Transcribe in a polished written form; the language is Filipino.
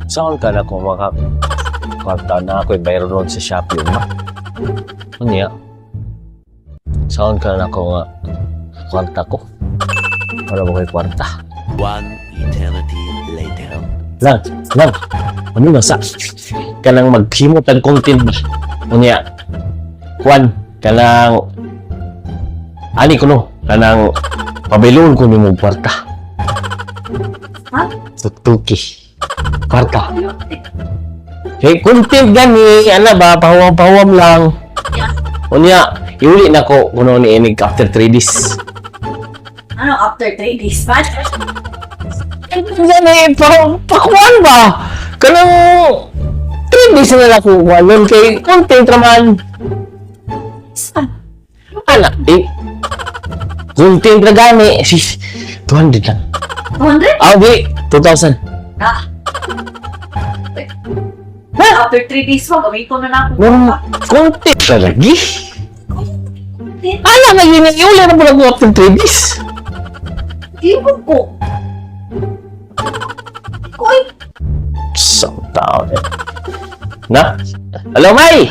Saan ka na kung makakwarta na ako'y bayro doon sa Shopee, ma? Ano niya? Saan ka na kung kwarta ko? Para mo ko'y kwarta. One eternity later. Lang. Ano na sa? Kanang maghimot ang content ba? Ano niya? Kwan, kanang... Ani ko no? Kanang pabilon ko ni mong kwarta. Ha? Tutuki. Kwarta. Hey, content gani, ano ba, pahuwam-pahuwam lang. Yeah. Unya, iuli na ko kuno ni inig after 3 days. Ano, after 3 days pa? Gani, pakuan ba? Kanang 3 days na lang ko kuwanon kay content raman. Saan? Anak, content na gani. 200 lang. 200? Ah, di, 2,000. Ah. After 3 days pa, gawin ko na lang. Content na lagi. Ala na yun, iuli na mo lang after 3 days. Ibon ko. Koy. Isang tao eh. Na? Hello, May!